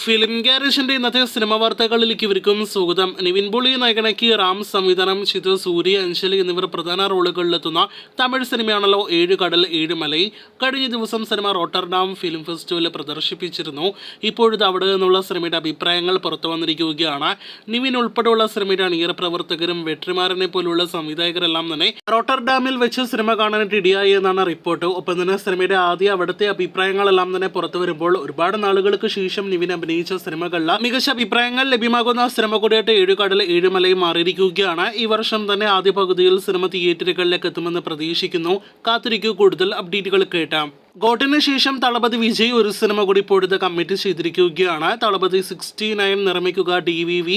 Film ഗാരേജിന്റെ ഇന്നത്തെ cinema വാർത്തകളിലേക്ക് ഇവർക്കും സ്വാഗതം. നിവിൻ പോളി നായകനാക്കി റാം സംവിധാനം ചെയ്ത് സൂര്യ, അഞ്ജലി എന്നിവർ പ്രധാന റോളുകളിലെത്തുന്ന തമിഴ് സിനിമയാണല്ലോ ഏഴ് കടൽ ഏഴ് മലൈ. കഴിഞ്ഞ ദിവസം സിനിമ റോട്ടർഡാം ഫിലിം ഫെസ്റ്റിവലിൽ പ്രദർശിപ്പിച്ചിരുന്നു. ഇപ്പോഴത്തെ അവിടെ നിന്നുള്ള സിനിമയുടെ അഭിപ്രായങ്ങൾ പുറത്തു വന്നിരിക്കുകയാണ്. നിവിൻ ഉൾപ്പെടെയുള്ള സിനിമയുടെ അണിയർ പ്രവർത്തകരും വെട്രിമാരനെ പോലുള്ള സംവിധായകരെല്ലാം തന്നെ റോട്ടർഡാമിൽ വെച്ച് സിനിമ കാണാനായിട്ട് ഇടയായി എന്നാണ് റിപ്പോർട്ട്. ഒപ്പം തന്നെ സിനിമയുടെ ആദ്യ അവിടുത്തെ അഭിപ്രായങ്ങളെല്ലാം തന്നെ പുറത്തു വരുമ്പോൾ ഒരുപാട് നാളുകൾക്ക് ശേഷം നിവിൻ അഭിനയിച്ച സിനിമകളിൽ മികച്ച അഭിപ്രായങ്ങൾ ലഭ്യമാകുന്ന സിനിമ കൂടിയായിട്ട് ഏഴ് കടൽ ഏഴ് മലയും മാറിയിരിക്കുകയാണ്. ഈ വർഷം തന്നെ ആദ്യ പകുതിയിൽ സിനിമ തിയേറ്ററുകളിലേക്ക് എത്തുമെന്ന് പ്രതീക്ഷിക്കുന്നു. കാത്തിരിക്കൂ, കൂടുതൽ അപ്ഡേറ്റുകൾ കേട്ടാം. ഗോട്ടിന് ശേഷം തളപതി വിജയ് ഒരു സിനിമ കൂടി ഇപ്പോഴത്തെ കമ്മിറ്റ് ചെയ്തിരിക്കുകയാണ്. തളപതി 69 നിർമ്മിക്കുക DVV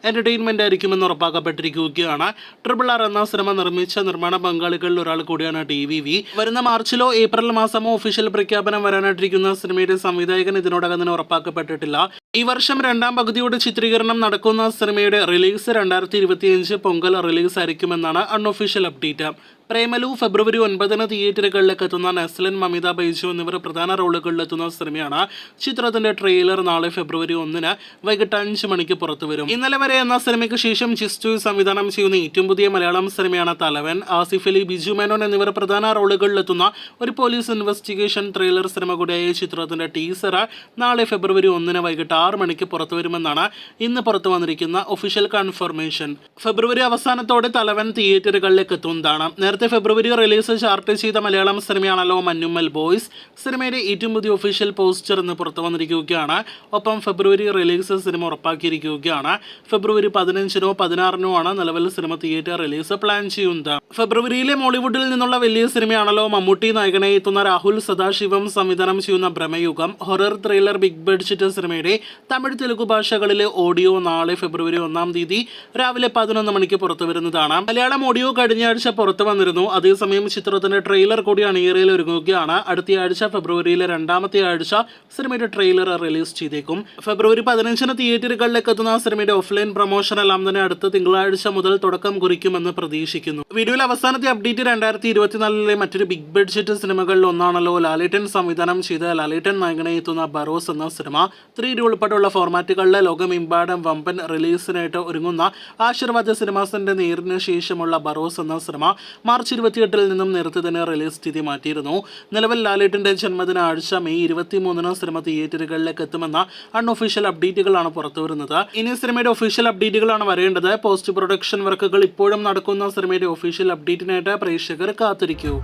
എന്റർടൈൻമെന്റ് ആയിരിക്കുമെന്ന് ഉറപ്പാക്കപ്പെട്ടിരിക്കുകയാണ്. RRR എന്ന സിനിമ നിർമ്മിച്ച നിർമ്മാണ പങ്കാളികളിൽ ഒരാൾ കൂടിയാണ് DVV. വരുന്ന മാർച്ചിലോ ഏപ്രിൽ മാസമോ ഒഫീഷ്യൽ പ്രഖ്യാപനം വരാനായിട്ടിരിക്കുന്ന സിനിമയുടെ സംവിധായകൻ ഇതിനോടകം തന്നെ ഉറപ്പാക്കപ്പെട്ടിട്ടില്ല. ഈ വർഷം രണ്ടാം പകുതിയോടെ ചിത്രീകരണം നടക്കുന്ന സിനിമയുടെ റിലീസ് 2025 പൊങ്കൽ റിലീസ് ആയിരിക്കുമെന്നാണ് അൺഒഫീഷ്യൽ അപ്ഡേറ്റ്. പ്രേമലു ഫെബ്രുവരി 9 തിയേറ്ററുകളിലേക്ക് എത്തുന്ന നെസ്ലിൻ, മമിത ബൈജു എന്നിവർ പ്രധാന റോളുകളിലെത്തുന്ന സിനിമയാണ്. ചിത്രത്തിന്റെ ട്രെയിലർ നാളെ ഫെബ്രുവരി 1 വൈകിട്ട് 5 മണിക്ക് പുറത്തുവരും. ഇന്നലെ വരെ എന്ന സിനിമയ്ക്ക് ശേഷം ജിസ്റ്റു സംവിധാനം ചെയ്യുന്ന ഏറ്റവും പുതിയ മലയാളം സിനിമയാണ് തലവൻ. ആസിഫ് അലി, ബിജു മേനോൻ എന്നിവർ പ്രധാന റോളുകളിലെത്തുന്ന ഒരു പോലീസ് ഇൻവെസ്റ്റിഗേഷൻ ത്രില്ലർ സിനിമ കൂടിയായ ചിത്രത്തിന്റെ ടീസർ നാളെ ഫെബ്രുവരി 1 വൈകിട്ട് 6 മണിക്ക് പുറത്തുവരുമെന്നാണ് ഇന്ന് പുറത്തു വന്നിരിക്കുന്ന ഒഫീഷ്യൽ കൺഫർമേഷൻ. ഫെബ്രുവരി അവസാനത്തോടെ തലവൻ തിയേറ്ററുകളിലേക്ക് എത്തുന്നതാണ്. നേരത്തെ ഫെബ്രുവരി റിലീസ് ചാർട്ട് ചെയ്ത മലയാളം സിനിമയാണല്ലോ മഞ്ഞുമ്മൽ ബോയ്സ്. സിനിമയുടെ ഏറ്റവും പുതിയ ഒഫീഷ്യൽ പോസ്റ്റർ ഇന്ന് പുറത്തു വന്നിരിക്കുകയാണ്. ഒപ്പം ഫെബ്രുവരി റിലീസ് സിനിമ ഉറപ്പാക്കിയിരിക്കുകയാണ്. ഫെബ്രുവരി 15-നോ 16-നോ ആണ് നിലവിൽ സിനിമ തിയേറ്റർ റിലീസ് പ്ലാൻ ചെയ്യുന്നത്. ഫെബ്രുവരിയിലെ മോളിവുഡിൽ നിന്നുള്ള വലിയ സിനിമയാണല്ലോ മമ്മൂട്ടി നായകനായി എത്തുന്ന രാഹുൽ സദാശിവം സംവിധാനം ചെയ്യുന്ന Bramayugam. Horror thriller big budget സിനിമയുടെ തമിഴ്, തെലുഗു ഭാഷകളിലെ ഓഡിയോ നാളെ ഫെബ്രുവരി 1 രാവിലെ 11 മണിക്ക് പുറത്തു വരുന്നതാണ്. മലയാളം ഓഡിയോ കഴിഞ്ഞ ആഴ്ച പുറത്തു വന്നിരുന്നു. അതേസമയം ചിത്രത്തിന്റെ ട്രെയിലർ കൂടി അണിയറയിൽ ഒരുങ്ങുകയാണ്. അടുത്ത ആഴ്ച ഫെബ്രുവരിയിലെ 2ാമത്തെ ആഴ്ച സിനിമയുടെ ട്രെയിലർ റിലീസ് ചെയ്തേക്കും. ഫെബ്രുവരി 15-ന് തിയേറ്ററുകളിലേക്ക് എത്തുന്ന സിനിമയുടെ ഓഫ്ലൈൻ പ്രൊമോഷൻ എല്ലാം തന്നെ അടുത്ത തിങ്കളാഴ്ച മുതൽ തുടക്കം കുറിക്കുമെന്ന് പ്രതീക്ഷിക്കുന്നു. വീഡിയോയിൽ അവസാനത്തെ അപ്ഡേറ്റ് 2024-ലെ മറ്റൊരു ബിഗ് ബഡ്ജറ്റ് സിനിമകളിൽ ഒന്നാണല്ലോ ലാലേട്ടൻ സംവിധാനം ചെയ്ത ലാലേട്ടൻ നായകനായി എത്തുന്ന ബറോസ് എന്ന സിനിമ. 3D ഉൾപ്പെടെയുള്ള ഫോർമാറ്റുകളിലെ ലോകമെമ്പാടും വമ്പൻ റിലീസിനായിട്ട് ഒരുങ്ങുന്ന ആശീർവാദ സിനിമാസിന്റെ നേരിന് ശേഷമുള്ള ബറോസ് എന്ന സിനിമ മാർച്ച് 28 നിന്നും നേരത്തെ തന്നെ റിലീസ് തീയതി മാറ്റിയിരുന്നു. നിലവിൽ ലാലേട്ടന്റെ ജന്മദിന ആഴ്ച മെയ് 23-ന് സിനിമ തിയേറ്ററുകളിലേക്ക് എത്തുമെന്ന അൺഒഫീഷ്യൽ അപ്ഡേറ്റുകളാണ് പുറത്തുവരുന്നത്. ഇനി സിനിമയുടെ ഒഫീഷ്യൽ അപ്ഡേറ്റുകളാണ് വരേണ്ടത്. പോസ്റ്റ് പ്രൊഡക്ഷൻ വർക്കുകൾ ഇപ്പോഴും നടക്കുന്ന സിനിമയുടെ ഒഫീഷ്യൽ അപ്ഡേറ്റിനായിട്ട് പ്രേക്ഷകർ കാത്തിരിക്കൂ.